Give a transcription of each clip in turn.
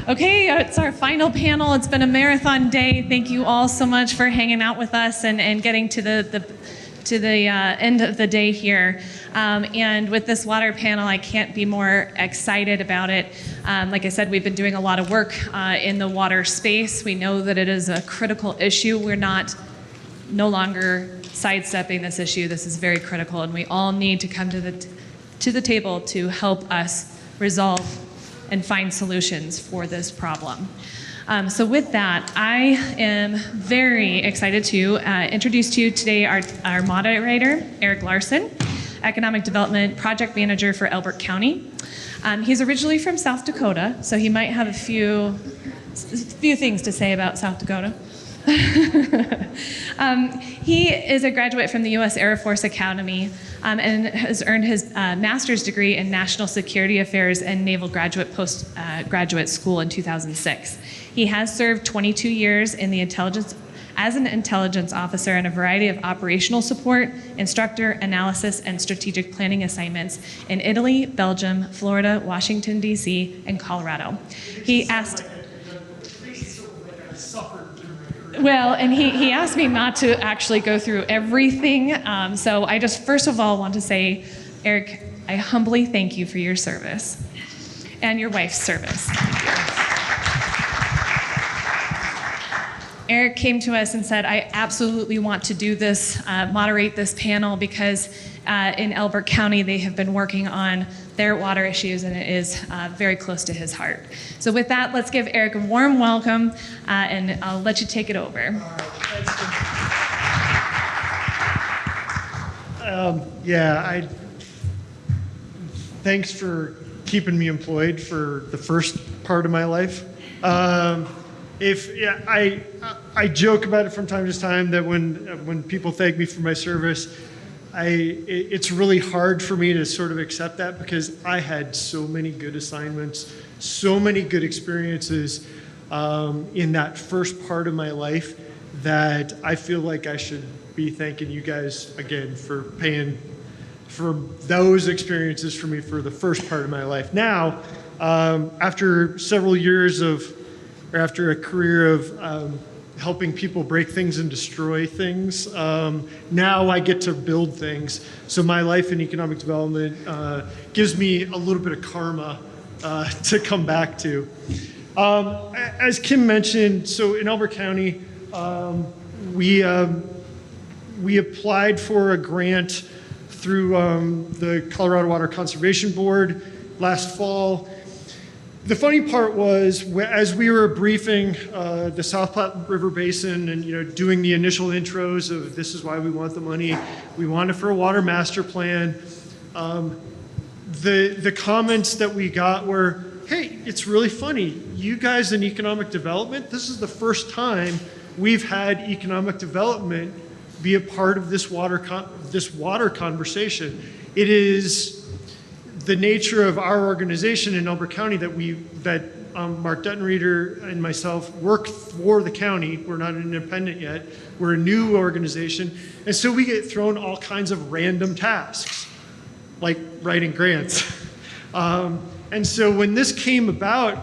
Okay, it's our final panel. It's been a marathon day. Thank you all so much for hanging out with us and getting to the end of the day here. And with this water panel, I can't be more excited about it. Like I said, we've been doing a lot of work in the water space. We know that it is a critical issue. We're no longer sidestepping this issue. This is very critical, and we all need to come to the table to help us resolve and find solutions for this problem. So with that, I am very excited to introduce to you today our moderator, Eric Larson, Economic Development Project Manager for Elbert County. He's originally from South Dakota, so he might have a few things to say about South Dakota. He is a graduate from the U.S. Air Force Academy and has earned his master's degree in National Security Affairs and Naval Postgraduate School in 2006. He has served 22 years in the as an intelligence officer in a variety of operational support, instructor, analysis, and strategic planning assignments in Italy, Belgium, Florida, Washington, D.C., and Colorado. He asked... Well, and he asked me not to actually go through everything, so I just first of all want to say, Eric, I humbly thank you for your service and your wife's service. Eric came to us and said, I absolutely want to do this, moderate this panel, because in Elbert County they have been working on their water issues, and it is very close to his heart. So with that, let's give Eric a warm welcome, and I'll let you take it over. All right, thanks for keeping me employed for the first part of my life. I joke about it from time to time that when people thank me for my service, it's really hard for me to sort of accept that, because I had so many good assignments, so many good experiences in that first part of my life, that I feel like I should be thanking you guys again for paying for those experiences for me for the first part of my life. Now, after several years after a career of helping people break things and destroy things, now I get to build things. So my life in economic development gives me a little bit of karma to come back to. As Kim mentioned, so in Elbert County, we applied for a grant through the Colorado Water Conservation Board last fall. The funny part was, as we were briefing the South Platte River Basin and doing the initial intros of this is why we want the money, we want it for a water master plan, the comments that we got were, hey, it's really funny, you guys in economic development, this is the first time we've had economic development be a part of this water conversation. It is the nature of our organization in Elbert County that Mark Duttenreeder and myself work for the county. We're not an independent yet. We're a new organization. And so we get thrown all kinds of random tasks, like writing grants. And so when this came about,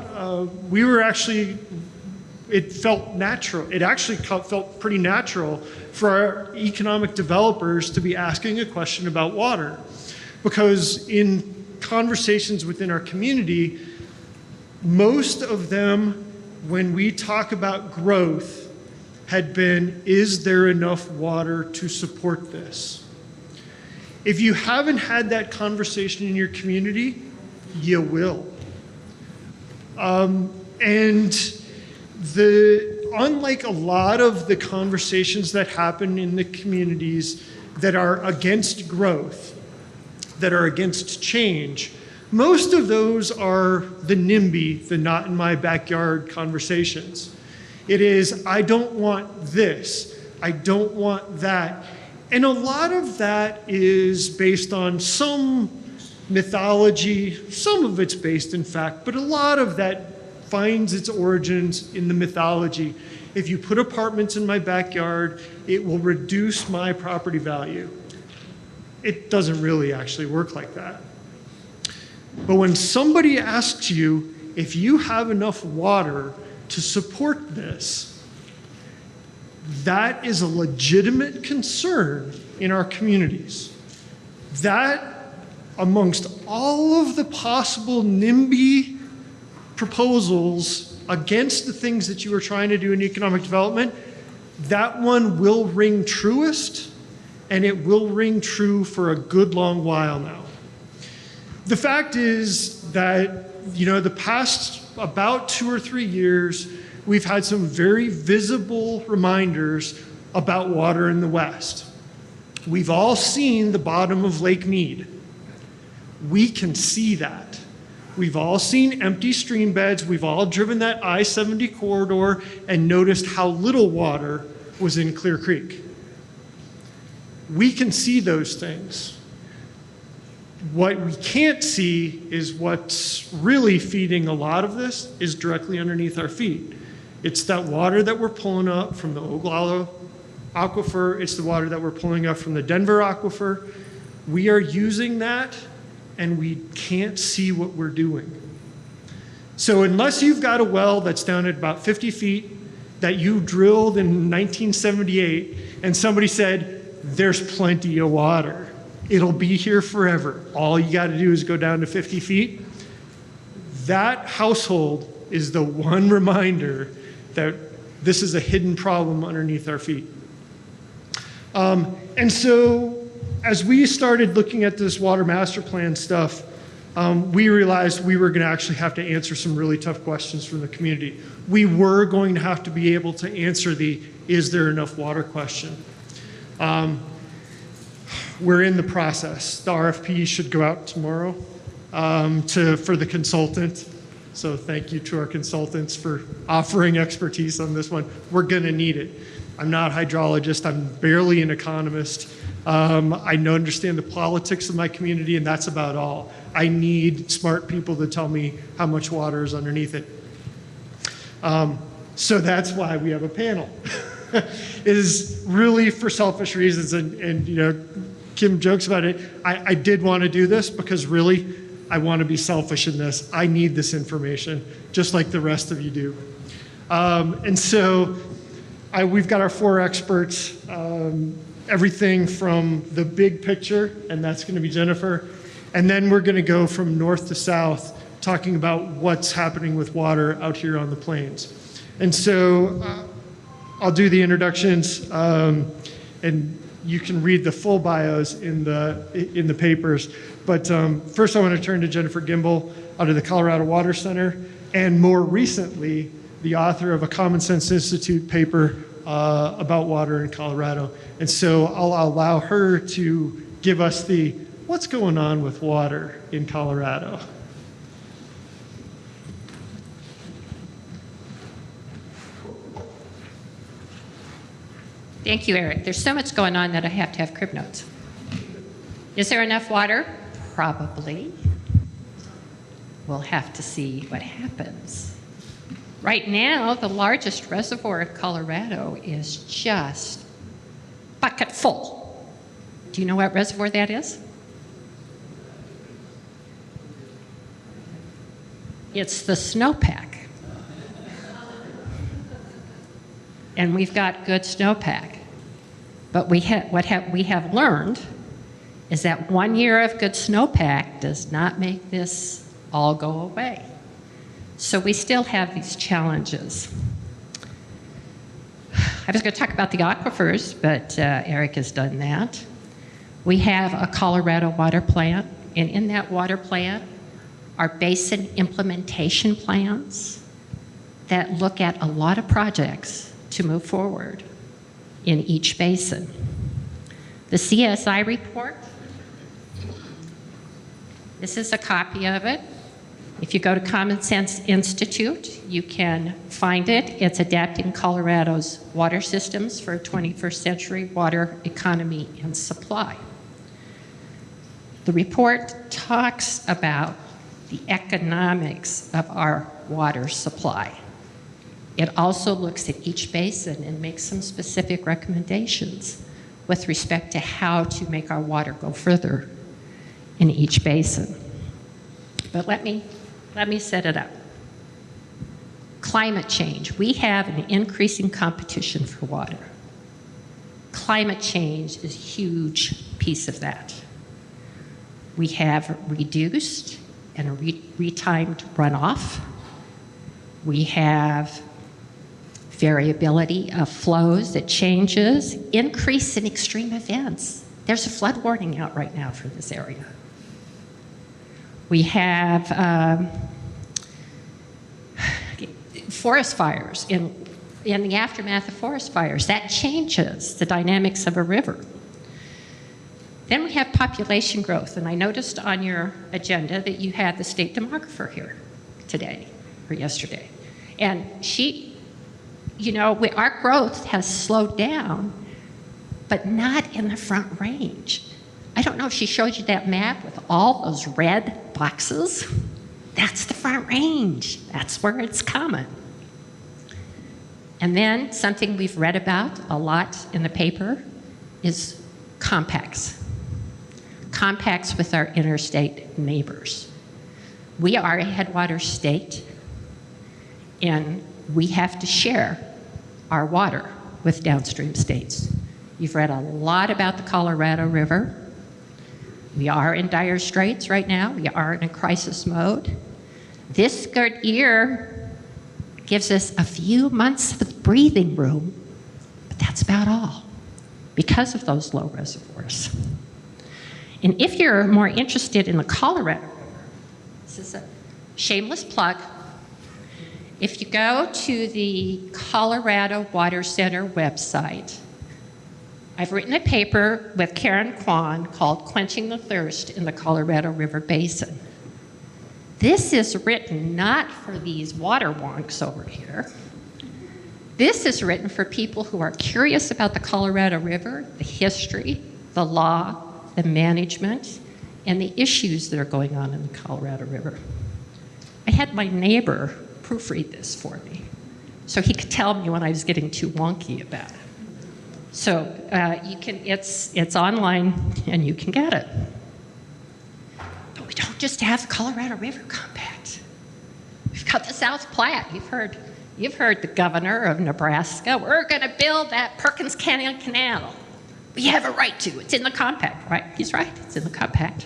it felt natural. It actually felt pretty natural for our economic developers to be asking a question about water. Because in conversations within our community, most of them, when we talk about growth, had been, is there enough water to support this? If you haven't had that conversation in your community, you will. Unlike a lot of the conversations that happen in the communities that are against growth, that are against change, most of those are the NIMBY, the not in my backyard conversations. It is, I don't want this, I don't want that. And a lot of that is based on some mythology, some of it's based in fact, but a lot of that finds its origins in the mythology. If you put apartments in my backyard, it will reduce my property value. It doesn't really actually work like that. But when somebody asks you, if you have enough water to support this, that is a legitimate concern in our communities. That, amongst all of the possible NIMBY proposals against the things that you are trying to do in economic development, that one will ring truest, and it will ring true for a good long while now. The fact is that, the past about 2 or 3 years, we've had some very visible reminders about water in the West. We've all seen the bottom of Lake Mead. We can see that. We've all seen empty stream beds. We've all driven that I-70 corridor and noticed how little water was in Clear Creek. We can see those things. What we can't see is what's really feeding a lot of this is directly underneath our feet. It's that water that we're pulling up from the Oglala aquifer. It's the water that we're pulling up from the Denver aquifer. We are using that, and we can't see what we're doing. So unless you've got a well that's down at about 50 feet that you drilled in 1978, and somebody said, there's plenty of water, it'll be here forever, all you got to do is go down to 50 feet, that household is the one reminder that this is a hidden problem underneath our feet. And so as we started looking at this water master plan stuff, we realized we were going to actually have to answer some really tough questions from the community. We were going to have to be able to answer the is there enough water question. We're in the process. The RFP should go out tomorrow for the consultant. So thank you to our consultants for offering expertise on this one. We're going to need it. I'm not a hydrologist. I'm barely an economist. I understand the politics of my community, and that's about all. I need smart people to tell me how much water is underneath it. So that's why we have a panel. It is really for selfish reasons, and Kim jokes about it. I did want to do this because really, I want to be selfish in this. I need this information, just like the rest of you do. And so we've got our 4 experts, everything from the big picture, and that's going to be Jennifer, and then we're going to go from north to south, talking about what's happening with water out here on the plains. And so I'll do the introductions, and you can read the full bios in the papers. But first I want to turn to Jennifer Gimbel out of the Colorado Water Center, and more recently, the author of a Common Sense Institute paper about water in Colorado. And so I'll allow her to give us the what's going on with water in Colorado. Thank you, Eric. There's so much going on that I have to have crib notes. Is there enough water? Probably. We'll have to see what happens. Right now, the largest reservoir in Colorado is just bucket full. Do you know what reservoir that is? It's the snowpack. And we've got good snowpack. But we have learned is that 1 year of good snowpack does not make this all go away. So we still have these challenges. I was going to talk about the aquifers, but Eric has done that. We have a Colorado water plant, and in that water plant are basin implementation plans that look at a lot of projects to move forward in each basin. The CSI report, this is a copy of it. If you go to Common Sense Institute, you can find it. It's Adapting Colorado's Water Systems for a 21st Century Water Economy and Supply. The report talks about the economics of our water supply. It also looks at each basin and makes some specific recommendations with respect to how to make our water go further in each basin. But let me set it up. Climate change. We have an increasing competition for water. Climate change is a huge piece of that. We have reduced and retimed runoff. We have variability of flows that changes, increase in extreme events. There's a flood warning out right now for this area. We have forest fires. In the aftermath of forest fires, that changes the dynamics of a river. Then we have population growth, and I noticed on your agenda that you had the state demographer here today, or yesterday. And she, our growth has slowed down, but not in the Front Range. I don't know if she showed you that map with all those red boxes. That's the Front Range. That's where it's coming. And then something we've read about a lot in the paper is compacts. Compacts with our interstate neighbors. We are a Headwaters State, and we have to share our water with downstream states. You've read a lot about the Colorado River. We are in dire straits right now. We are in a crisis mode. This good year gives us a few months of breathing room, but that's about all because of those low reservoirs. And if you're more interested in the Colorado River, this is a shameless plug. If you go to the Colorado Water Center website, I've written a paper with Karen Kwan called Quenching the Thirst in the Colorado River Basin. This is written not for these water wonks over here. This is written for people who are curious about the Colorado River, the history, the law, the management, and the issues that are going on in the Colorado River. I had my neighbor proofread this for me, so he could tell me when I was getting too wonky about it. So it's online and you can get it. But we don't just have the Colorado River Compact. We've got the South Platte. You've heard the governor of Nebraska. We're going to build that Perkins Canyon Canal. We have a right to. It's in the compact, right? He's right. It's in the compact.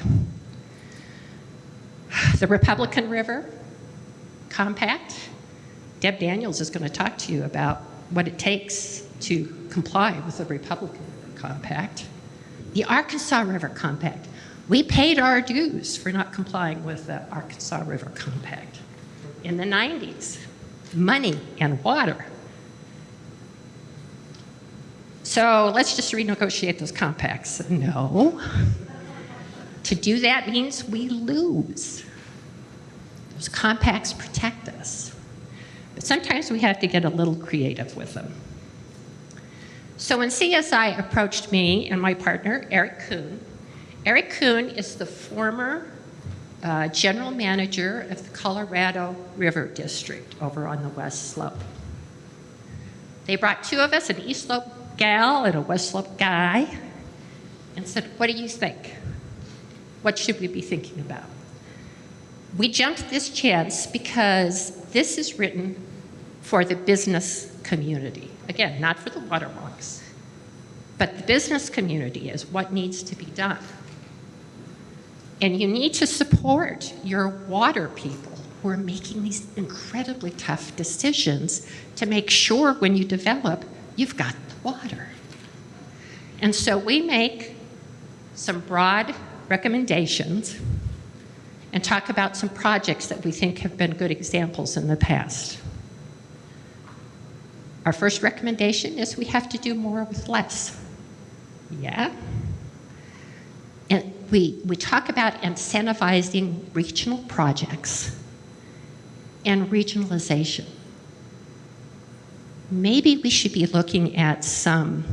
The Republican River Compact. Deb Daniels is going to talk to you about what it takes to comply with the Republican River Compact. The Arkansas River Compact. We paid our dues for not complying with the Arkansas River Compact in the 90s. Money and water. So let's just renegotiate those compacts. No. To do that means we lose. Those compacts protect us. But sometimes we have to get a little creative with them. So when CSI approached me and my partner, Eric Kuhn is the former general manager of the Colorado River District over on the West Slope. They brought two of us, an East Slope gal and a West Slope guy, and said, what do you think? What should we be thinking about? We jumped this chance because this is written for the business community. Again, not for the water wonks, but the business community is what needs to be done. And you need to support your water people who are making these incredibly tough decisions to make sure when you develop, you've got the water. And so we make some broad recommendations and talk about some projects that we think have been good examples in the past. Our first recommendation is we have to do more with less. Yeah? And we talk about incentivizing regional projects and regionalization. Maybe we should be looking at some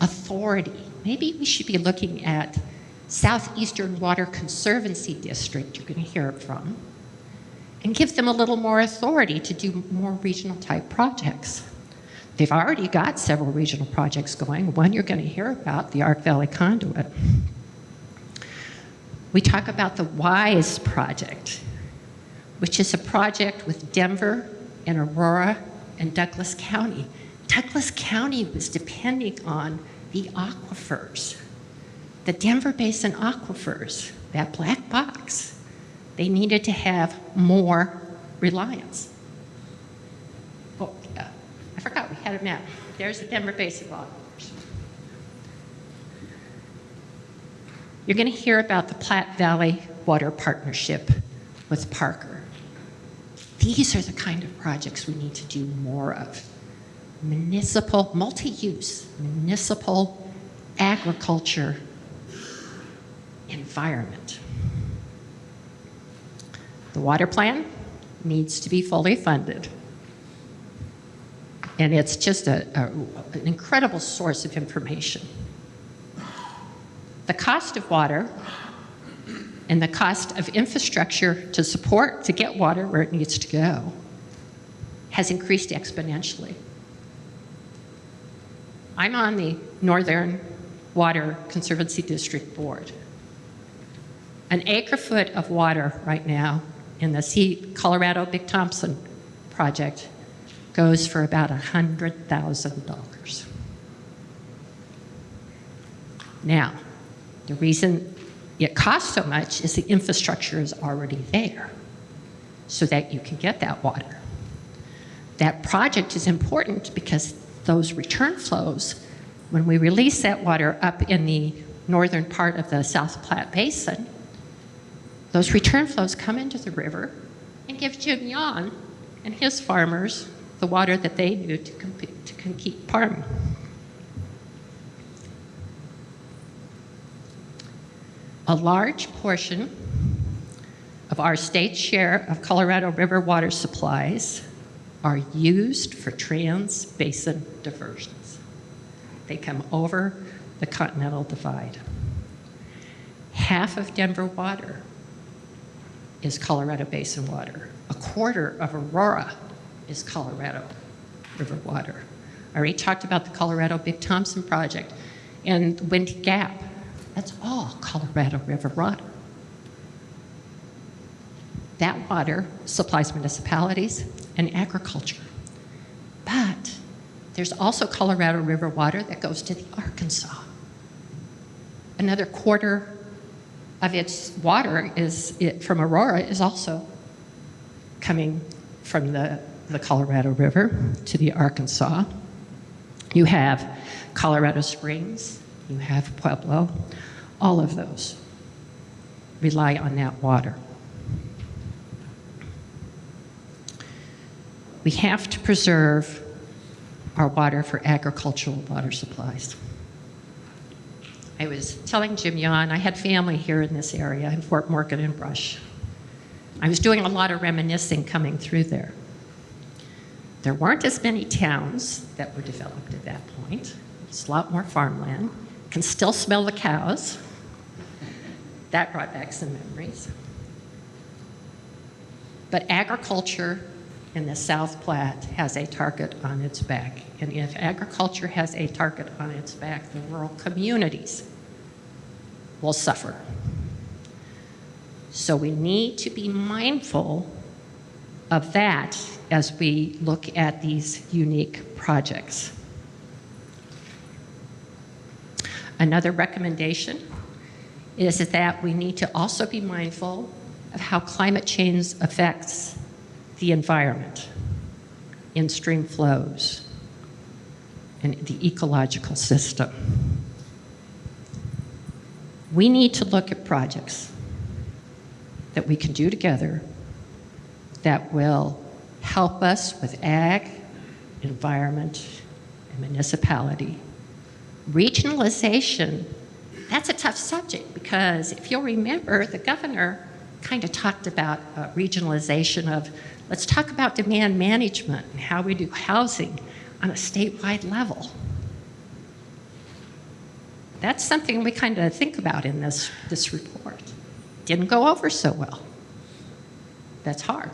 authority. Maybe we should be looking at Southeastern Water Conservancy District, you're going to hear it from, and give them a little more authority to do more regional type projects. They've already got several regional projects going. One you're going to hear about, the Ark Valley Conduit. We talk about the WISE project, which is a project with Denver in Aurora and Douglas County. Douglas County was depending on the aquifers, the Denver Basin aquifers, that black box. They needed to have more reliance. Oh, I forgot we had a map. There's the Denver Basin aquifers. You're going to hear about the Platte Valley Water Partnership with Parker. These are the kind of projects we need to do more of. Municipal, multi-use, municipal agriculture environment. The water plan needs to be fully funded. And it's just an incredible source of information. The cost of water and the cost of infrastructure to support, to get water where it needs to go, has increased exponentially. I'm on the Northern Water Conservancy District Board. An acre-foot of water right now in the Colorado Big Thompson project goes for about $100,000. Now, the reason it costs so much is the infrastructure is already there so that you can get that water. That project is important because those return flows, when we release that water up in the northern part of the South Platte Basin, those return flows come into the river and give Jim Yon and his farmers the water that they need to keep farming. A large portion of our state's share of Colorado River water supplies are used for trans-basin diversions. They come over the Continental Divide. Half of Denver water is Colorado Basin water. A quarter of Aurora is Colorado River water. I already talked about the Colorado Big Thompson project and Windy Gap. That's all Colorado River water. That water supplies municipalities and agriculture. But there's also Colorado River water that goes to the Arkansas. Another quarter of its water from Aurora is also coming from the Colorado River to the Arkansas. You have Colorado Springs, you have Pueblo, all of those rely on that water. We have to preserve our water for agricultural water supplies. I was telling Jim Yon, I had family here in this area, in Fort Morgan and Brush. I was doing a lot of reminiscing coming through there. There weren't as many towns that were developed at that point. It's a lot more farmland. Can still smell the cows. That brought back some memories. But agriculture in the South Platte has a target on its back. And if agriculture has a target on its back, the rural communities will suffer. So we need to be mindful of that as we look at these unique projects. Another recommendation is that we need to also be mindful of how climate change affects the environment, in stream flows, and the ecological system. We need to look at projects that we can do together that will help us with ag, environment, and municipality. Regionalization, that's a tough subject because if you'll remember, the governor kind of talked about regionalization of, let's talk about demand management and how we do housing on a statewide level. That's something we kind of think about in this report. Didn't go over so well. That's hard.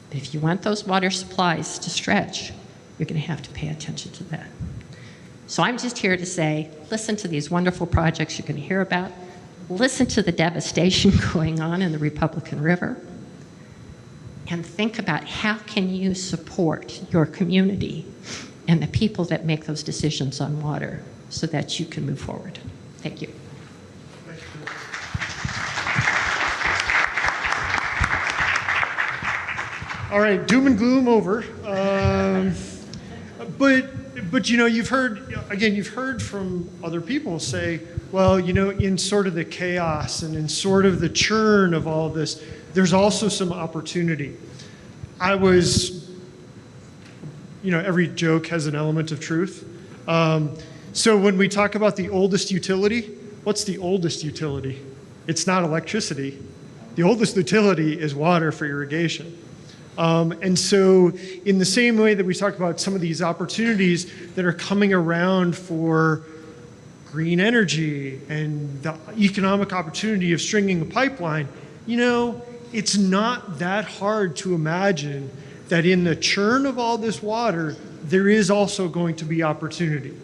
But if you want those water supplies to stretch, you're going to have to pay attention to that. So I'm just here to say, listen to these wonderful projects you're going to hear about. Listen to the devastation going on in the Republican River. and think about how can you support your community and the people that make those decisions on water so that you can move forward. Thank you. All right, doom and gloom over. But you know, you've heard from other people say, well, you know, in sort of the chaos and in sort of the churn of all this, there's also some opportunity. You know, every joke has an element of truth. So when we talk about the oldest utility, what's the oldest utility? It's not electricity. The oldest utility is water for irrigation. And so in the same way that we talk about some of these opportunities that are coming around for green energy and the economic opportunity of stringing a pipeline, you know, it's not that hard to imagine that in the churn of all this water, there is also going to be opportunity.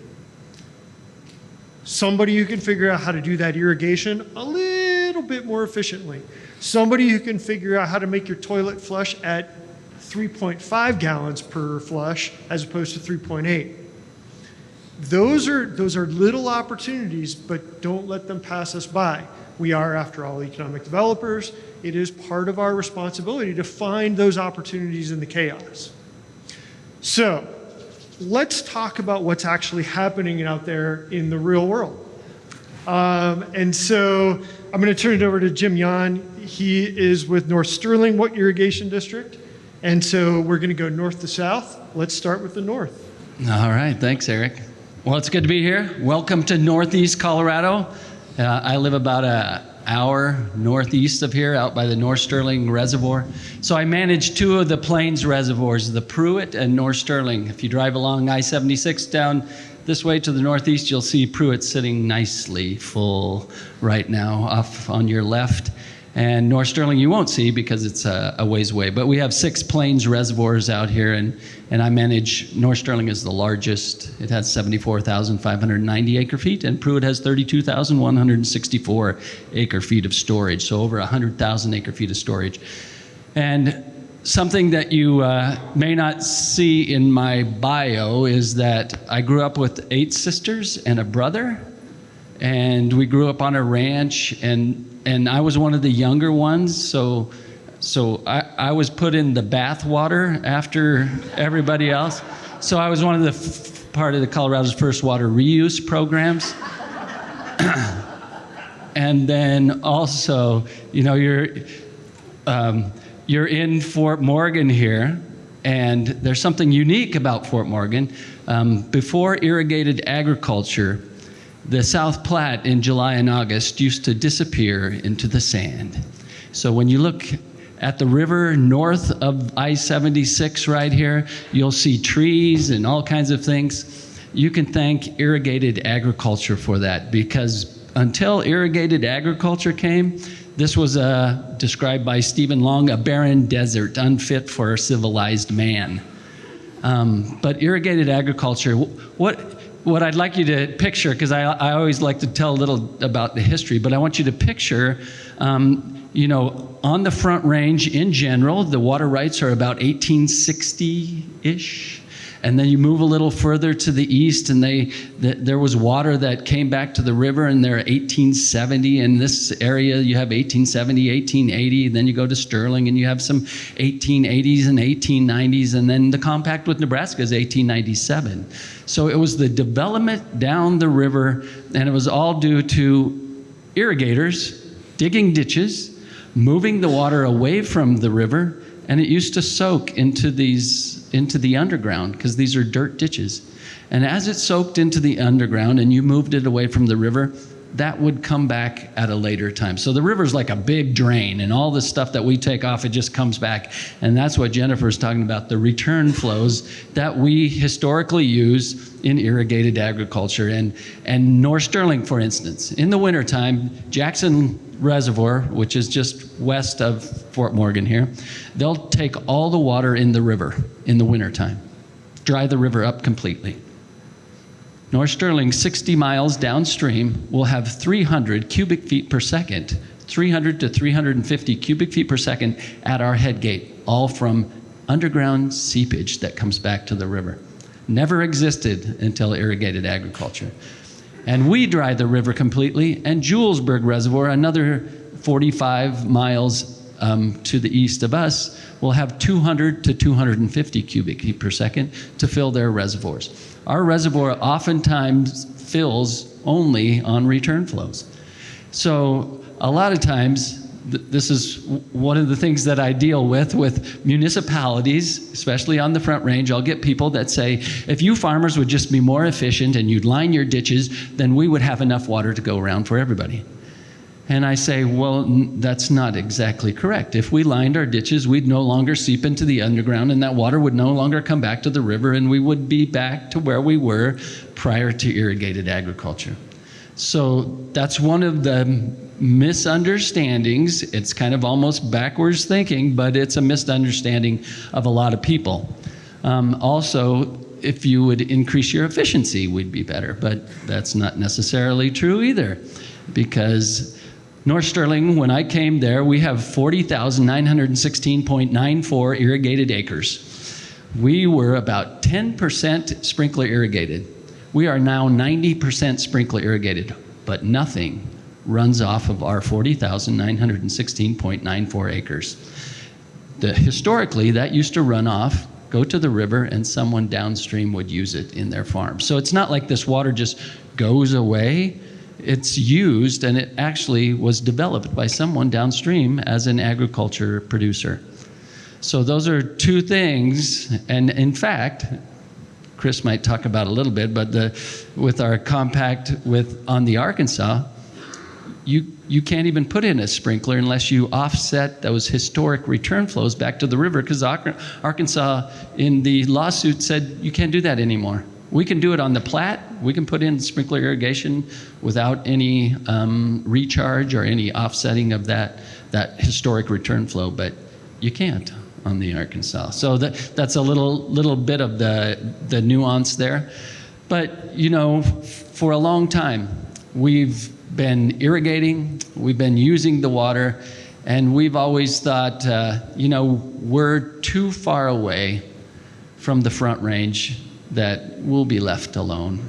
Somebody who can figure out how to do that irrigation a little bit more efficiently. Somebody who can figure out how to make your toilet flush at 3.5 gallons per flush as opposed to 3.8. Those are little opportunities, but don't let them pass us by. We are, after all, economic developers. It is part of our responsibility to find those opportunities in the chaos. So let's talk about what's actually happening out there in the real world. And so I'm going to turn it over to Jim Yan. He is with North Sterling Irrigation District. And so we're going to go north to south. Let's start with the north. All right, thanks, Eric. Well, it's good to be here. Welcome to Northeast Colorado. I live about an hour northeast of here, out by the North Sterling Reservoir. So I manage two of the Plains reservoirs, the Pruitt and North Sterling. If you drive along I-76 down this way to the northeast, you'll see Pruitt sitting nicely full right now off on your left. And North Sterling you won't see because it's a ways away. But we have 6 Plains reservoirs out here, and I manage, North Sterling is the largest. It has 74,590 acre feet, and Pruitt has 32,164 acre feet of storage, so over 100,000 acre feet of storage. And something that you may not see in my bio is that I grew up with 8 sisters and a brother, and we grew up on a ranch, and I was one of the younger ones, so I was put in the bath water after everybody else. So I was one of the part of the Colorado's first water reuse programs. And then also, you know, you're in Fort Morgan here, and there's something unique about Fort Morgan. Before irrigated agriculture, the South Platte in July and August used to disappear into the sand. So when you look at the river north of I-76 right here, you'll see trees and all kinds of things. You can thank irrigated agriculture for that, because until irrigated agriculture came, this was described by Stephen Long, a barren desert, unfit for civilized man. But irrigated agriculture, what I'd like you to picture, because I always like to tell a little about the history, but I want you to picture, you know, on the Front Range in general, the water rights are about 1860-ish. And then you move a little further to the east, and there was water that came back to the river, and they're 1870. In this area, you have 1870, 1880. Then you go to Sterling, and you have some 1880s and 1890s. And then the compact with Nebraska is 1897. So it was the development down the river, and it was all due to irrigators digging ditches, moving the water away from the river, and it used to soak into the underground, because these are dirt ditches. And as it soaked into the underground and you moved it away from the river, that would come back at a later time. So the river's like a big drain, and all the stuff that we take off, it just comes back. And that's what Jennifer's talking about, the return flows that we historically use in irrigated agriculture. And North Sterling, for instance, in the wintertime, Jackson Reservoir, which is just west of Fort Morgan here, they'll take all the water in the river in the wintertime, dry the river up completely. North Sterling, 60 miles downstream, will have 300 cubic feet per second, 300 to 350 cubic feet per second at our head gate. all from underground seepage that comes back to the river. Never existed until irrigated agriculture. And we dry the river completely, and Julesburg Reservoir, another 45 miles to the east of us, will have 200 to 250 cubic feet per second to fill their reservoirs. Our reservoir oftentimes fills only on return flows. So a lot of times, this is one of the things that I deal with municipalities, especially on the Front Range. I'll get people that say, if you farmers would just be more efficient and you'd line your ditches, then we would have enough water to go around for everybody. And I say, well, that's not exactly correct. If we lined our ditches, we'd no longer seep into the underground, and that water would no longer come back to the river, and we would be back to where we were prior to irrigated agriculture. So that's one of the misunderstandings. It's kind of almost backwards thinking, but it's a misunderstanding of a lot of people. Also, if you would increase your efficiency, we'd be better, but that's not necessarily true either, because North Sterling, when I came there, we have 40,916.94 irrigated acres. We were about 10% sprinkler irrigated. We are now 90% sprinkler irrigated, but nothing runs off of our 40,916.94 acres. Historically, that used to run off, go to the river, and someone downstream would use it in their farm. So it's not like this water just goes away. It's used, and it actually was developed by someone downstream as an agriculture producer. So those are two things, and in fact, Chris might talk about a little bit, but with our compact on the Arkansas, you can't even put in a sprinkler unless you offset those historic return flows back to the river, because Arkansas in the lawsuit said you can't do that anymore. We can do it on the Platte. We can put in sprinkler irrigation without any recharge or any offsetting of that historic return flow, but you can't on the Arkansas. So that's a little bit of the nuance there. But you know, for a long time, we've been irrigating, we've been using the water, and we've always thought, you know, we're too far away from the Front Range that we'll be left alone.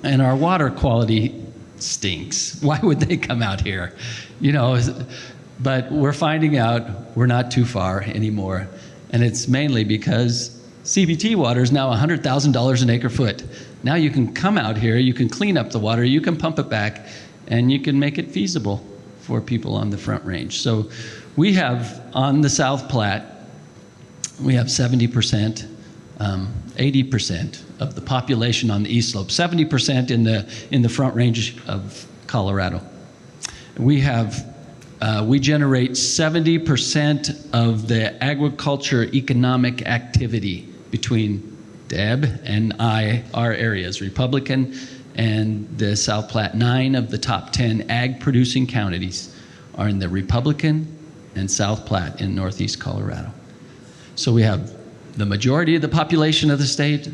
And our water quality stinks. Why would they come out here? You know, but we're finding out we're not too far anymore. And it's mainly because CBT water is now $100,000 an acre foot. Now you can come out here, you can clean up the water, you can pump it back, and you can make it feasible for people on the Front Range. So we have, on the South Platte, we have 70%, 80% of the population on the East Slope, 70% in the Front Range of Colorado. We generate 70% of the agriculture economic activity between Deb and our areas, Republican and the South Platte. 9 of the top 10 ag-producing counties are in the Republican and South Platte in Northeast Colorado. So we have the majority of the population of the state,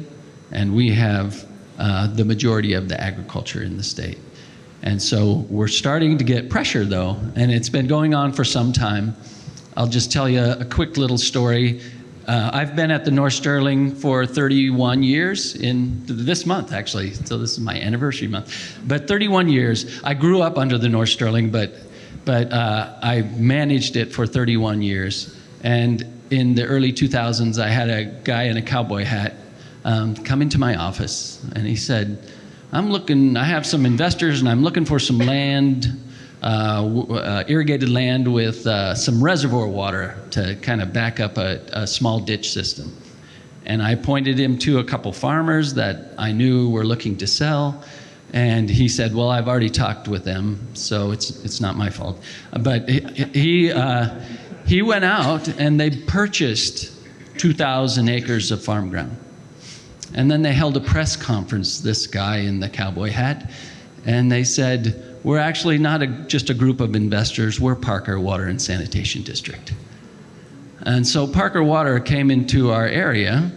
and we have the majority of the agriculture in the state. And so we're starting to get pressure, though, and it's been going on for some time. I'll just tell you a quick little story. I've been at the North Sterling for 31 years in this month, actually. So this is my anniversary month. But 31 years. I grew up under the North Sterling, but I managed it for 31 years. And in the early 2000s, I had a guy in a cowboy hat come into my office, and he said, I have some investors, and I'm looking for some land, irrigated land with some reservoir water to kind of back up a small ditch system. And I pointed him to a couple farmers that I knew were looking to sell, and he said, well, I've already talked with them, so it's not my fault. But he went out and they purchased 2,000 acres of farm ground. And then they held a press conference, this guy in the cowboy hat, and they said, we're actually not just a group of investors, we're Parker Water and Sanitation District. And so Parker Water came into our area,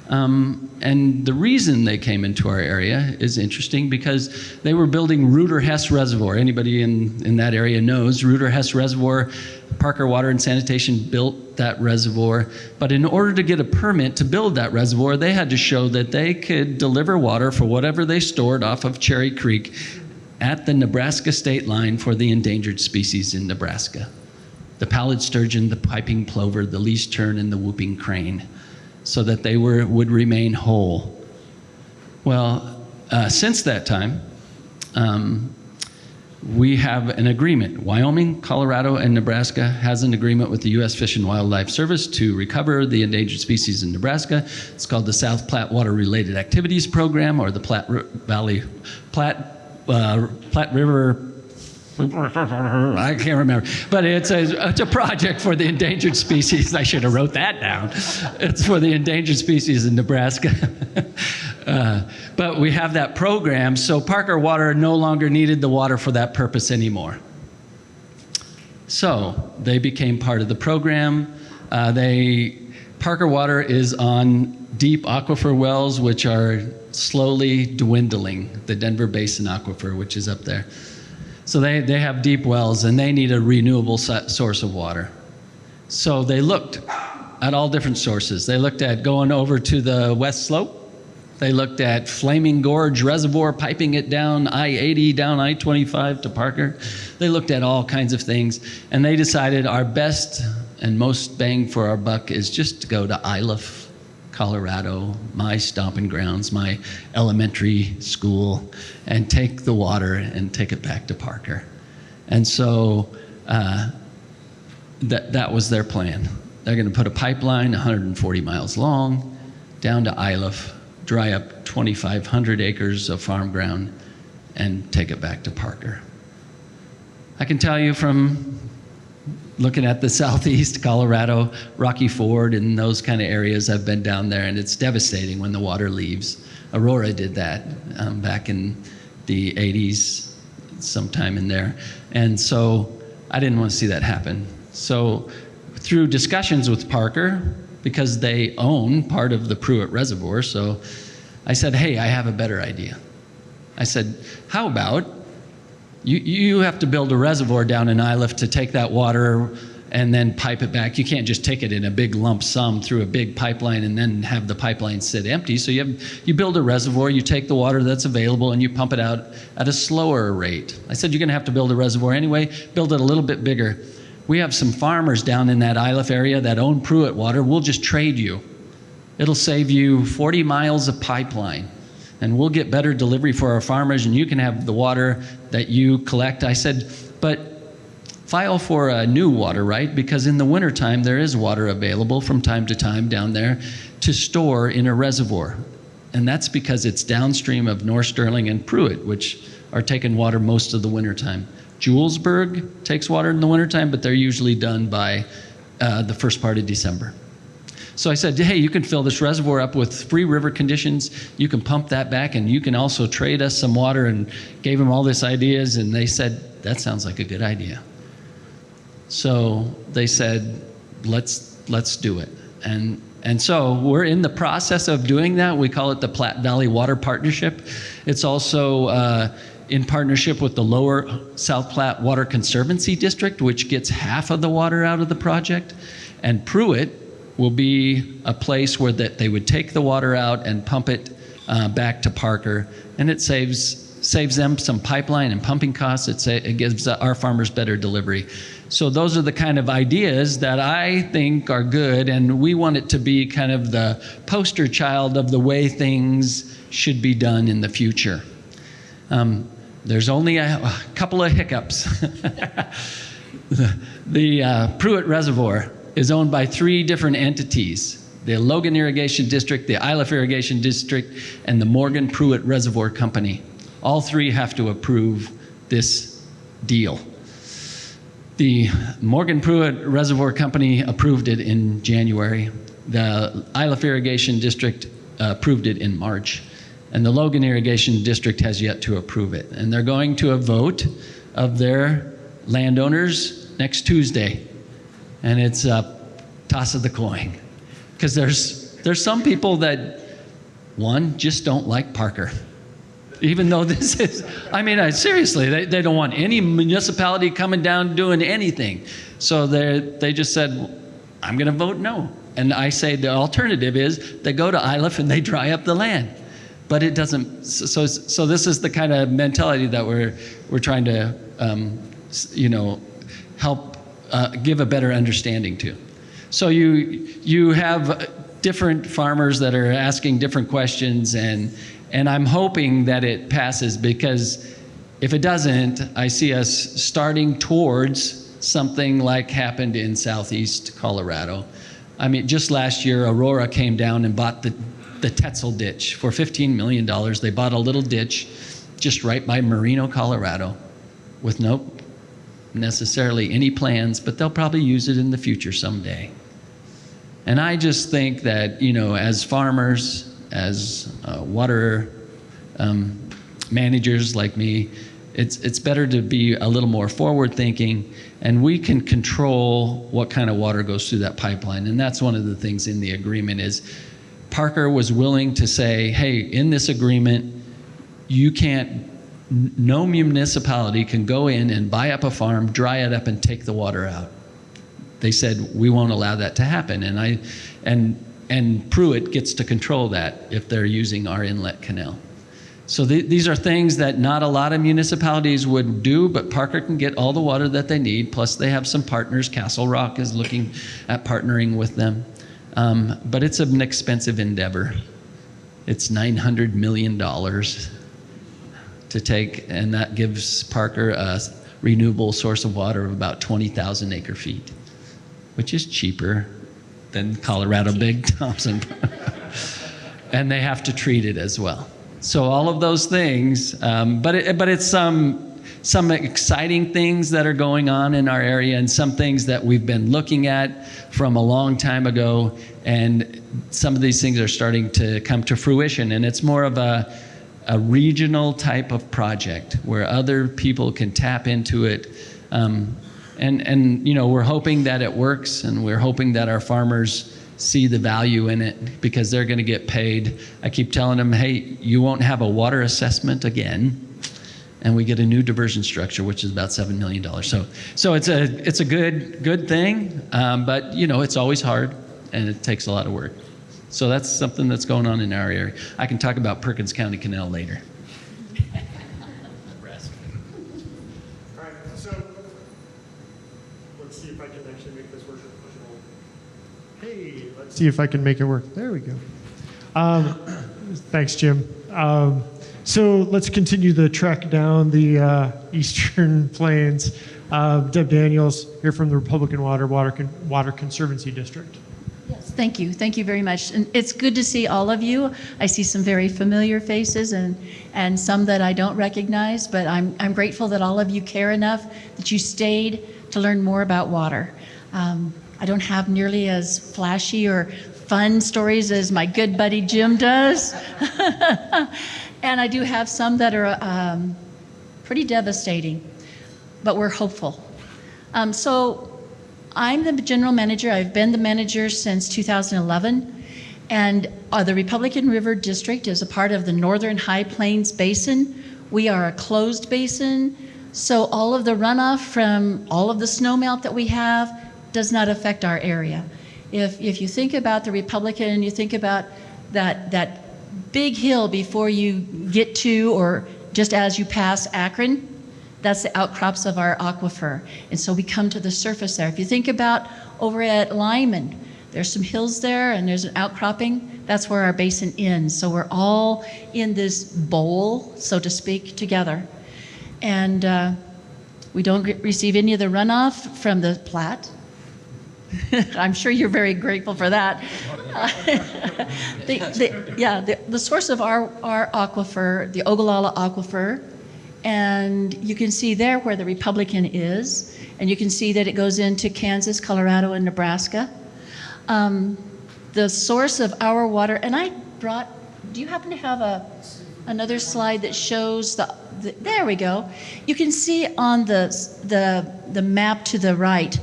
And the reason they came into our area is interesting because they were building Reuter-Hess Reservoir. Anybody in that area knows Reuter-Hess Reservoir. Parker Water and Sanitation built that reservoir. But in order to get a permit to build that reservoir, they had to show that they could deliver water for whatever they stored off of Cherry Creek at the Nebraska state line for the endangered species in Nebraska. The pallid sturgeon, the piping plover, the least tern, and the whooping crane, so that they would remain whole. Well, since that time, we have an agreement. Wyoming, Colorado, and Nebraska has an agreement with the U.S. Fish and Wildlife Service to recover the endangered species in Nebraska. It's called the South Platte Water Related Activities Program, or the Platte River, I can't remember, but it's a project for the endangered species. I should have wrote that down. It's for the endangered species in Nebraska. But we have that program, so Parker Water no longer needed the water for that purpose anymore. So they became part of the program. Parker Water is on deep aquifer wells, which are slowly dwindling, the Denver Basin Aquifer, which is up there. So they have deep wells, and they need a renewable source of water. So they looked at all different sources. They looked at going over to the west slope. They looked at Flaming Gorge Reservoir, piping it down I-80, down I-25 to Parker. They looked at all kinds of things, and they decided our best and most bang for our buck is just to go to Iliff, Colorado, my stomping grounds, my elementary school, and take the water and take it back to Parker. And so that was their plan. They're going to put a pipeline 140 miles long down to Iliff, dry up 2,500 acres of farm ground, and take it back to Parker. I can tell you from looking at the southeast, Colorado, Rocky Ford, and those kind of areas, I've been down there, and it's devastating when the water leaves. Aurora did that back in the 80s, sometime in there. And so I didn't want to see that happen. So through discussions with Parker, because they own part of the Pruitt Reservoir, so I said, hey, I have a better idea. I said, how about you have to build a reservoir down in Iliff to take that water and then pipe it back. You can't just take it in a big lump sum through a big pipeline and then have the pipeline sit empty. So you build a reservoir, you take the water that's available, and you pump it out at a slower rate. I said, you're going to have to build a reservoir anyway. Build it a little bit bigger. We have some farmers down in that Iliff area that own Pruitt water. We'll just trade you. It'll save you 40 miles of pipeline, and we'll get better delivery for our farmers, and you can have the water that you collect. I said, but file for a new water right, because in the wintertime there is water available from time to time down there to store in a reservoir. And that's because it's downstream of North Sterling and Pruitt, which are taking water most of the wintertime. Julesburg takes water in the wintertime, but they're usually done by the first part of December. So I said, hey, you can fill this reservoir up with free river conditions. You can pump that back, and you can also trade us some water, and gave them all these ideas, and they said, that sounds like a good idea. So they said, let's do it. And so we're in the process of doing that. We call it the Platte Valley Water Partnership. It's also in partnership with the Lower South Platte Water Conservancy District, which gets half of the water out of the project. And Pruitt will be a place where they would take the water out and pump it back to Parker. And it saves them some pipeline and pumping costs. It gives our farmers better delivery. So those are the kind of ideas that I think are good, and we want it to be kind of the poster child of the way things should be done in the future. There's only a couple of hiccups. The Pruitt Reservoir is owned by 3 different entities: the Logan Irrigation District, the Iliff Irrigation District, and the Morgan Pruitt Reservoir Company. All 3 have to approve this deal. The Morgan Pruitt Reservoir Company approved it in January. The Iliff Irrigation District approved it in March. And the Logan Irrigation District has yet to approve it. And they're going to a vote of their landowners next Tuesday. And it's a toss of the coin, because there's There's some people that, one, just don't like Parker. Even though this is, I mean, seriously, they don't want any municipality coming down doing anything. So they just said, I'm going to vote no. And I say the alternative is they go to Iliff and they dry up the land. But it doesn't, so this is the kind of mentality that we're trying to, help give a better understanding to. So you have different farmers that are asking different questions, and I'm hoping that it passes, because if it doesn't, I see us starting towards something like happened in southeast Colorado. I mean, just last year, Aurora came down and bought the Tetzel ditch for $15 million. They bought a little ditch just right by Merino, Colorado, with no necessarily any plans, but they'll probably use it in the future someday. And I just think that, as farmers, as water managers like me, it's better to be a little more forward thinking, and we can control what kind of water goes through that pipeline. And that's one of the things in the agreement is Parker was willing to say, hey, in this agreement, no municipality can go in and buy up a farm, dry it up, and take the water out. They said, we won't allow that to happen. And Pruitt gets to control that if they're using our inlet canal. So these are things that not a lot of municipalities would do, but Parker can get all the water that they need. Plus they have some partners. Castle Rock is looking at partnering with them. But it's an expensive endeavor. It's $900 million to take, and that gives Parker a renewable source of water of about 20,000 acre feet, which is cheaper than Colorado Big Thompson. And they have to treat it as well. So all of those things, but it's some exciting things that are going on in our area, and some things that we've been looking at from a long time ago, and some of these things are starting to come to fruition. And it's more of a regional type of project where other people can tap into it. And we're hoping that it works, and we're hoping that our farmers see the value in it, because they're going to get paid. I keep telling them, hey, you won't have a water assessment again, and we get a new diversion structure, which is about $7 million. So it's a good thing, but it's always hard, and it takes a lot of work. So that's something that's going on in our area. I can talk about Perkins County Canal later. All right, so let's see if I can actually make this work. Hey, let's see if I can make it work. There we go. Thanks, Jim. So let's continue the trek down the Eastern Plains. Deb Daniels here from the Republican Water Conservancy District. Yes, thank you. Thank you very much. And it's good to see all of you. I see some very familiar faces and some that I don't recognize, but I'm grateful that all of you care enough that you stayed to learn more about water. I don't have nearly as flashy or fun stories as my good buddy Jim does. And I do have some that are pretty devastating, but we're hopeful. So I'm the general manager. I've been the manager since 2011. And the Republican River District is a part of the Northern High Plains Basin. We are a closed basin, so all of the runoff from all of the snowmelt that we have does not affect our area. If you think about the Republican, you think about that big hill before you get to, or just as you pass Akron, that's the outcrops of our aquifer. And so we come to the surface there. If you think about over at Lyman, there's some hills there and there's an outcropping. That's where our basin ends. So we're all in this bowl, so to speak, together. And we don't receive any of the runoff from the Platte. I'm sure you're very grateful for that. The source of our aquifer, the Ogallala Aquifer, and you can see there where the Republican is, and you can see that it goes into Kansas, Colorado, and Nebraska. The source of our water, and I brought, do you happen to have another slide that shows there we go. You can see on the map to the right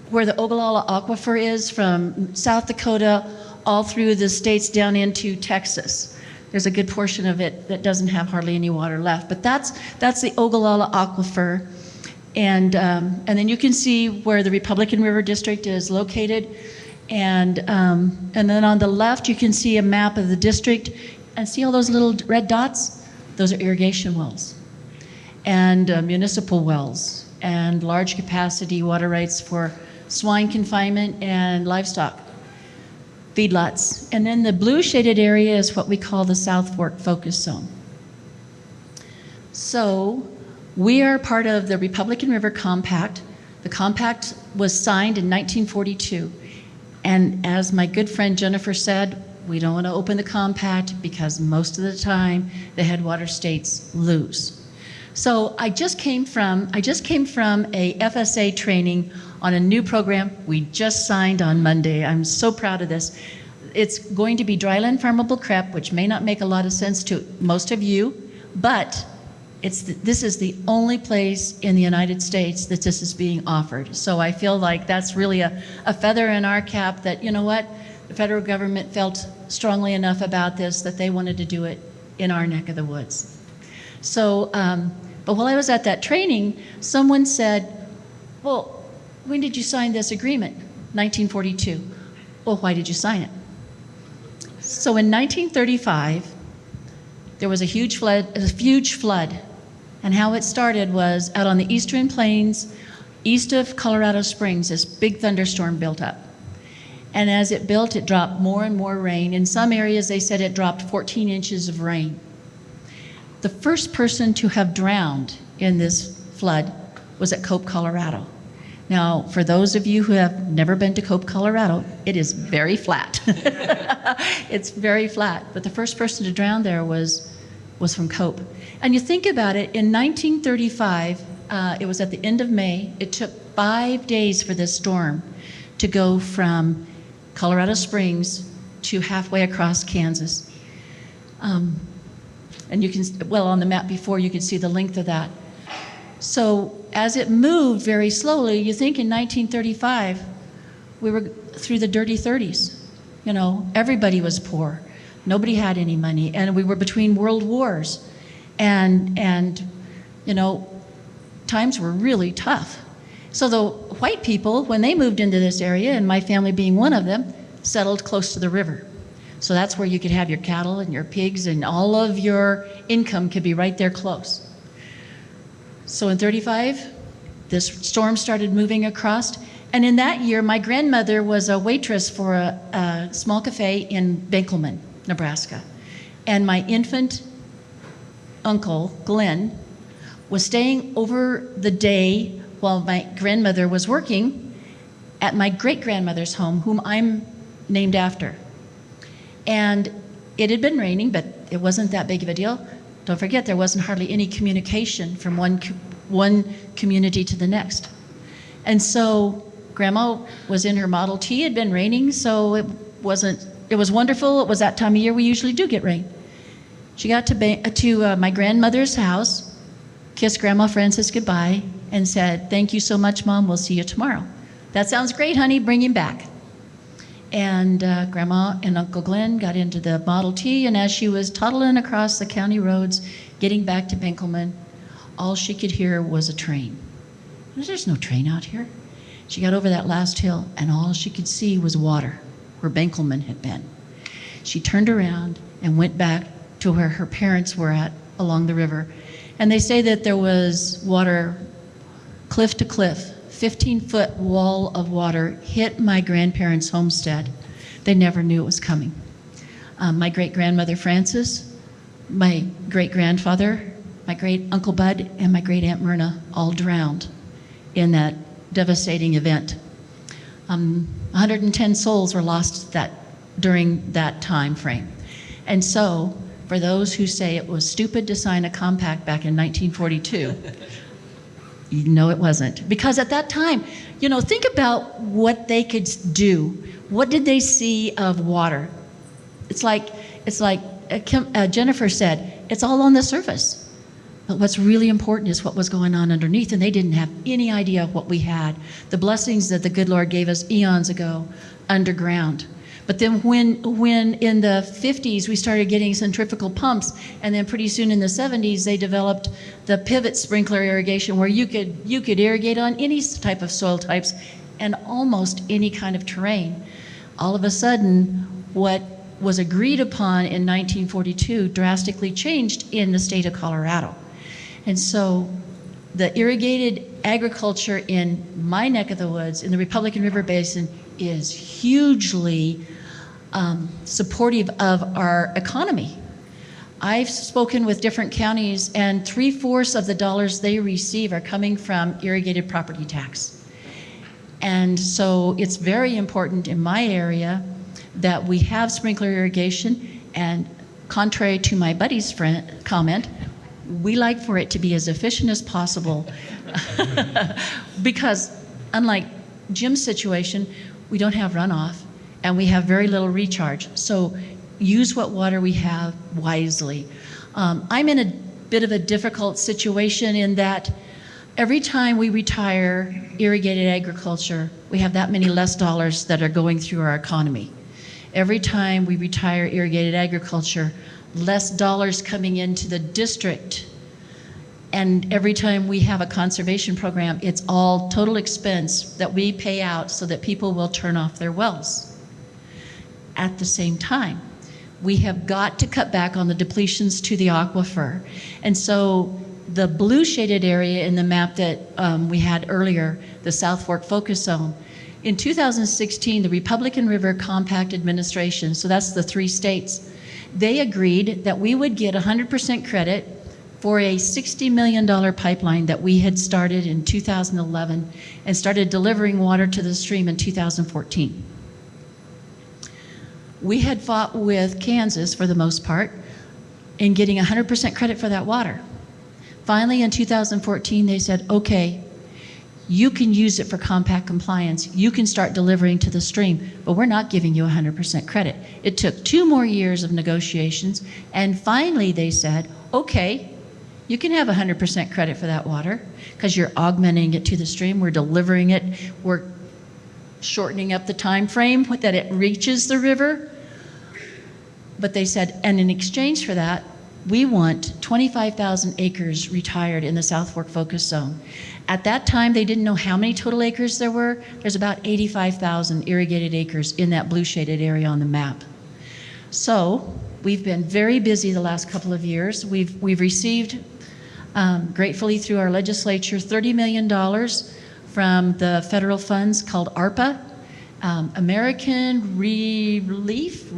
where the Ogallala Aquifer is from South Dakota all through the states down into Texas. There's a good portion of it that doesn't have hardly any water left, but that's the Ogallala Aquifer. And then you can see where the Republican River District is located. And then on the left, you can see a map of the district. And see all those little red dots? Those are irrigation wells and municipal wells and large capacity water rights for swine confinement and livestock feedlots. And then the blue shaded area is what we call the South Fork Focus Zone. So we are part of the Republican River Compact. The compact was signed in 1942. And as my good friend Jennifer said, we don't want to open the compact because most of the time the Headwaters states lose. So I just came from a FSA training on a new program we just signed on Monday. I'm so proud of this. It's going to be dryland farmable crep, which may not make a lot of sense to most of you, but this is the only place in the United States that this is being offered. So I feel like that's really a feather in our cap that, you know what, the federal government felt strongly enough about this that they wanted to do it in our neck of the woods. So, but while I was at that training, someone said, well, when did you sign this agreement? 1942. Well, why did you sign it? So in 1935, there was a huge flood. And how it started was out on the eastern plains, east of Colorado Springs, this big thunderstorm built up. And as it built, it dropped more and more rain. In some areas, they said it dropped 14 inches of rain. The first person to have drowned in this flood was at Cope, Colorado. Now, for those of you who have never been to Cope, Colorado, it is very flat. It's very flat. But the first person to drown there was from Cope. And you think about it, in 1935, it was at the end of May, it took 5 days for this storm to go from Colorado Springs to halfway across Kansas. And you can, well, on the map before, you can see the length of that. So as it moved very slowly, you think in 1935, we were through the dirty 30s. You know, everybody was poor. Nobody had any money, and we were between world wars. And you know, times were really tough. So the white people, when they moved into this area, and my family being one of them, settled close to the river. So that's where you could have your cattle and your pigs, and all of your income could be right there close. So in 35, this storm started moving across. And in that year, my grandmother was a waitress for a small cafe in Benkelman, Nebraska. And my infant uncle, Glenn, was staying over the day while my grandmother was working at my great-grandmother's home, whom I'm named after. And it had been raining, but it wasn't that big of a deal. Don't forget, there wasn't hardly any communication from one community to the next. And so Grandma was in her Model T. It had been raining, so it was wonderful. It was that time of year we usually do get rain. She got to my grandmother's house, kissed Grandma Frances goodbye, and said, "Thank you so much, Mom. We'll see you tomorrow." "That sounds great, honey. Bring him back." And Grandma and Uncle Glenn got into the Model T, and as she was toddling across the county roads, getting back to Benkelman, all she could hear was a train. There's no train out here. She got over that last hill, and all she could see was water, where Benkelman had been. She turned around and went back to where her parents were at along the river. And they say that there was water cliff to cliff. 15-foot wall of water hit my grandparents' homestead. They never knew it was coming. My great-grandmother Frances, my great-grandfather, my great-uncle Bud, and my great-aunt Myrna all drowned in that devastating event. 110 souls were lost during that time frame. And so, for those who say it was stupid to sign a compact back in 1942, no, it wasn't. Because at that time, you know, think about what they could do. What did they see of water? It's like Jennifer said, it's all on the surface. But what's really important is what was going on underneath, and they didn't have any idea of what we had. The blessings that the good Lord gave us eons ago underground. But then when in the 50s we started getting centrifugal pumps, and then pretty soon in the 70s they developed the pivot sprinkler irrigation where you could irrigate on any type of soil types and almost any kind of terrain. All of a sudden, what was agreed upon in 1942 drastically changed in the state of Colorado. And so the irrigated agriculture in my neck of the woods, in the Republican River Basin, is hugely supportive of our economy. I've spoken with different counties, and 3/4 of the dollars they receive are coming from irrigated property tax. And so it's very important in my area that we have sprinkler irrigation, and contrary to my buddy's comment, we like for it to be as efficient as possible because unlike Jim's situation, we don't have runoff and we have very little recharge. So use what water we have wisely. I'm in a bit of a difficult situation in that every time we retire irrigated agriculture, we have that many less dollars that are going through our economy. Every time we retire irrigated agriculture, less dollars coming into the district. And every time we have a conservation program, it's all total expense that we pay out so that people will turn off their wells. At the same time, we have got to cut back on the depletions to the aquifer. And so the blue shaded area in the map that we had earlier, the South Fork Focus Zone, in 2016, the Republican River Compact Administration, so that's the 3 states, they agreed that we would get 100% credit for a $60 million pipeline that we had started in 2011 and started delivering water to the stream in 2014. We had fought with Kansas, for the most part, in getting 100% credit for that water. Finally, in 2014, they said, okay, you can use it for compact compliance. You can start delivering to the stream, but we're not giving you 100% credit. It took 2 more years of negotiations, and finally they said, okay, you can have 100% credit for that water because you're augmenting it to the stream. We're delivering it. We're shortening up the time frame that it reaches the river. But they said, and in exchange for that, we want 25,000 acres retired in the South Fork Focus Zone. At that time, they didn't know how many total acres there were. There's about 85,000 irrigated acres in that blue shaded area on the map. So we've been very busy the last couple of years. We've received, gratefully through our legislature, $30 million from the federal funds called ARPA, American Relief,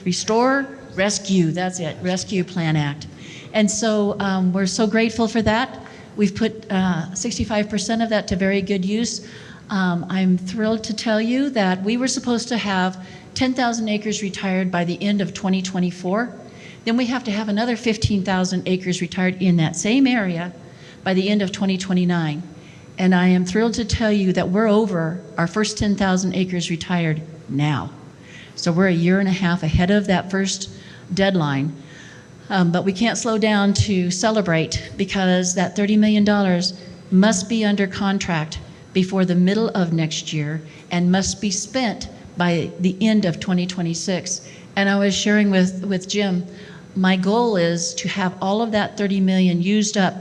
Restore, Rescue, that's it, Rescue Plan Act. And so we're so grateful for that. We've put 65% of that to very good use. I'm thrilled to tell you that we were supposed to have 10,000 acres retired by the end of 2024. Then we have to have another 15,000 acres retired in that same area by the end of 2029. And I am thrilled to tell you that we're over our first 10,000 acres retired now. So we're a 1.5 years ahead of that first deadline. But we can't slow down to celebrate because that $30 million must be under contract before the middle of next year and must be spent by the end of 2026. And I was sharing with Jim, my goal is to have all of that 30 million used up,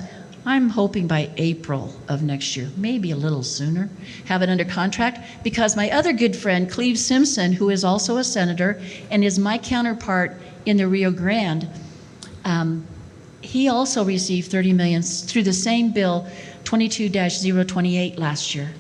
I'm hoping by April of next year, maybe a little sooner, have it under contract, because my other good friend, Cleve Simpson, who is also a senator and is my counterpart in the Rio Grande, he also received 30 million through the same bill, 22-028 last year.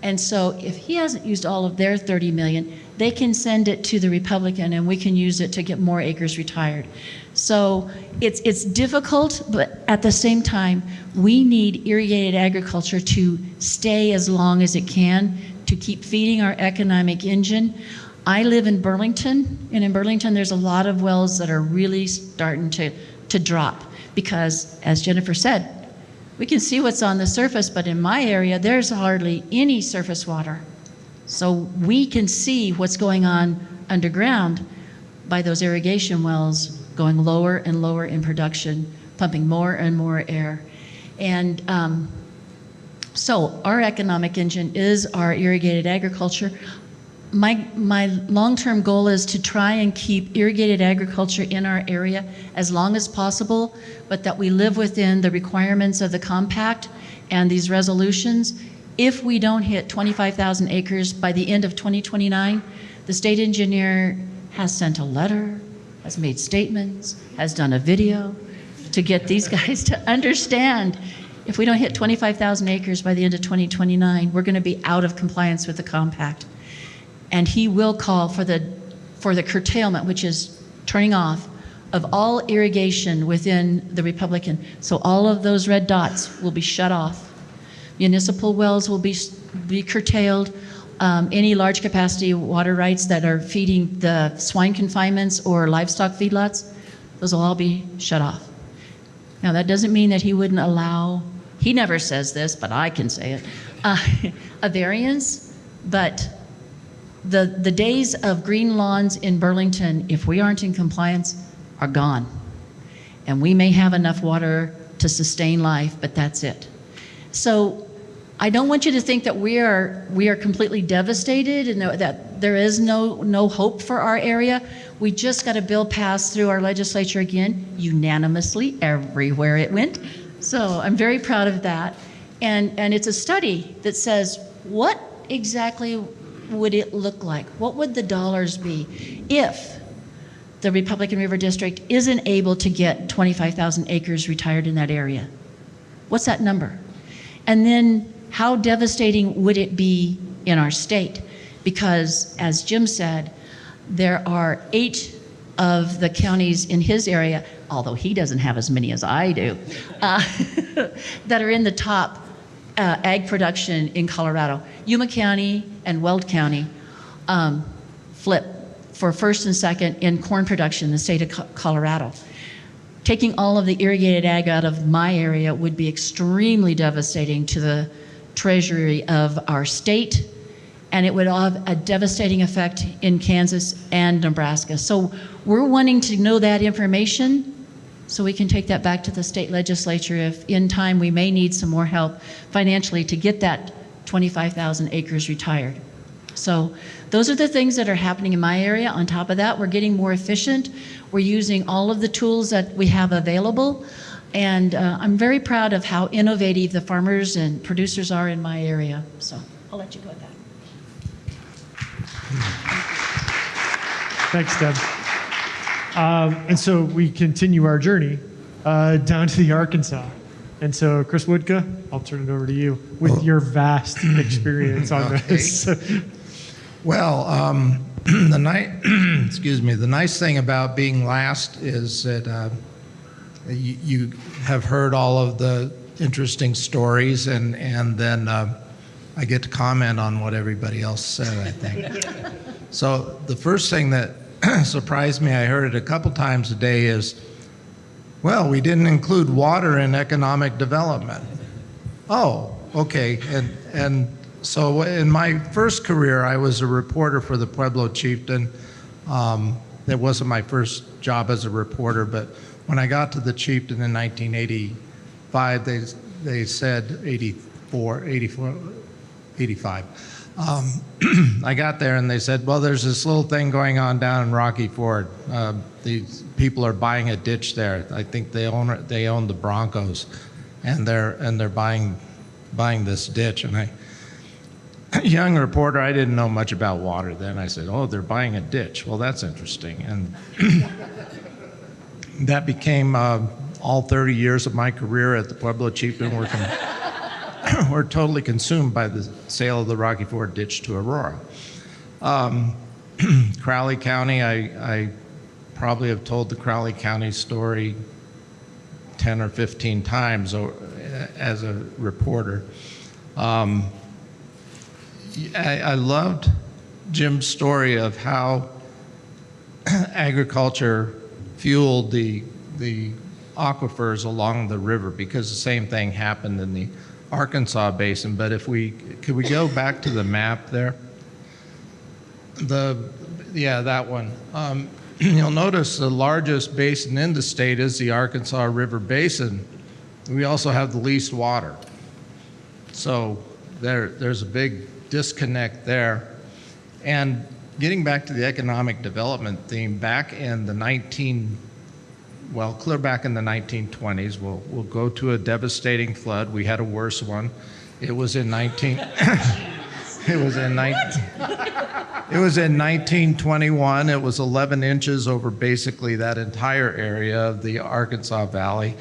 And so if he hasn't used all of their 30 million, they can send it to the Republican and we can use it to get more acres retired. So it's difficult, but at the same time, we need irrigated agriculture to stay as long as it can to keep feeding our economic engine. I live in Burlington, and in Burlington there's a lot of wells that are really starting to drop because, as Jennifer said, we can see what's on the surface, but in my area there's hardly any surface water. So we can see what's going on underground by those irrigation wells going lower and lower in production, pumping more and more air. And so our economic engine is our irrigated agriculture. my long-term goal is to try and keep irrigated agriculture in our area as long as possible, but that we live within the requirements of the compact and these resolutions. If we don't hit 25,000 acres by the end of 2029, the state engineer has sent a letter, has made statements, has done a video to get these guys to understand if we don't hit 25,000 acres by the end of 2029, we're going to be out of compliance with the compact. And he will call for the curtailment, which is turning off of all irrigation within the Republican. So all of those red dots will be shut off. Municipal wells will be curtailed. Any large capacity water rights that are feeding the swine confinements or livestock feedlots, those will all be shut off. Now that doesn't mean that he wouldn't allow, he never says this, but I can say it, a variance, but the days of green lawns in Burlington, if we aren't in compliance, are gone. And we may have enough water to sustain life, but that's it. So I don't want you to think that we are completely devastated and that there is no hope for our area. We just got a bill passed through our legislature again, unanimously, everywhere it went. So I'm very proud of that. And it's a study that says, what exactly would it look like? What would the dollars be if the Republican River District isn't able to get 25,000 acres retired in that area? What's that number? And then how devastating would it be in our state? Because as Jim said, there are 8 of the counties in his area, although he doesn't have as many as I do, that are in the top ag production in Colorado. Yuma County and Weld County flip for first and second in corn production in the state of Colorado. Taking all of the irrigated ag out of my area would be extremely devastating to the treasury of our state, and it would have a devastating effect in Kansas and Nebraska. So we're wanting to know that information so we can take that back to the state legislature if in time we may need some more help financially to get that 25,000 acres retired. So those are the things that are happening in my area. On top of that, we're getting more efficient. We're using all of the tools that we have available. And I'm very proud of how innovative the farmers and producers are in my area. So I'll let you go with that. Thanks, Deb. And so we continue our journey down to the Arkansas. And so, Chris Woodka, I'll turn it over to you with your vast experience on this. Well, the nice thing about being last is that you have heard all of the interesting stories, and then I get to comment on what everybody else said, I think. So the first thing that surprised me, I heard it a couple times a day, is, well, we didn't include water in economic development. Oh, okay. And so in my first career, I was a reporter for the Pueblo Chieftain. That wasn't my first job as a reporter, but when I got to the Chieftain in 1985, they said 85. I got there and they said, well, there's this little thing going on down in Rocky Ford. These people are buying a ditch there. I think they own the Broncos, and they're buying this ditch. And young reporter, I didn't know much about water then. I said, oh, they're buying a ditch. Well, that's interesting. And that became all 30 years of my career at the Pueblo Chieftain. We're totally consumed by the sale of the Rocky Ford ditch to Aurora. Crowley County, I probably have told the Crowley County story 10 or 15 times as a reporter. I loved Jim's story of how agriculture fueled the aquifers along the river, because the same thing happened in the Arkansas basin. But could we go back to the map there? That one. You'll notice the largest basin in the state is the Arkansas River Basin. We also have the least water. So there's a big disconnect there. And getting back to the economic development theme, back in the clear back in the 1920s, we'll go to a devastating flood. We had a worse one. It was in 1921. It was 11 inches over basically that entire area of the Arkansas Valley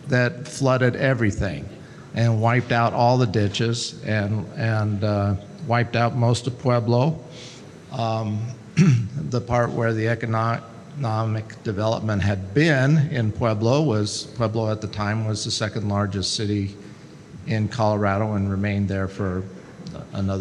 that flooded everything and wiped out all the ditches and wiped out most of Pueblo. The part where the economic development had been in Pueblo at the time was the second largest city in Colorado and remained there for another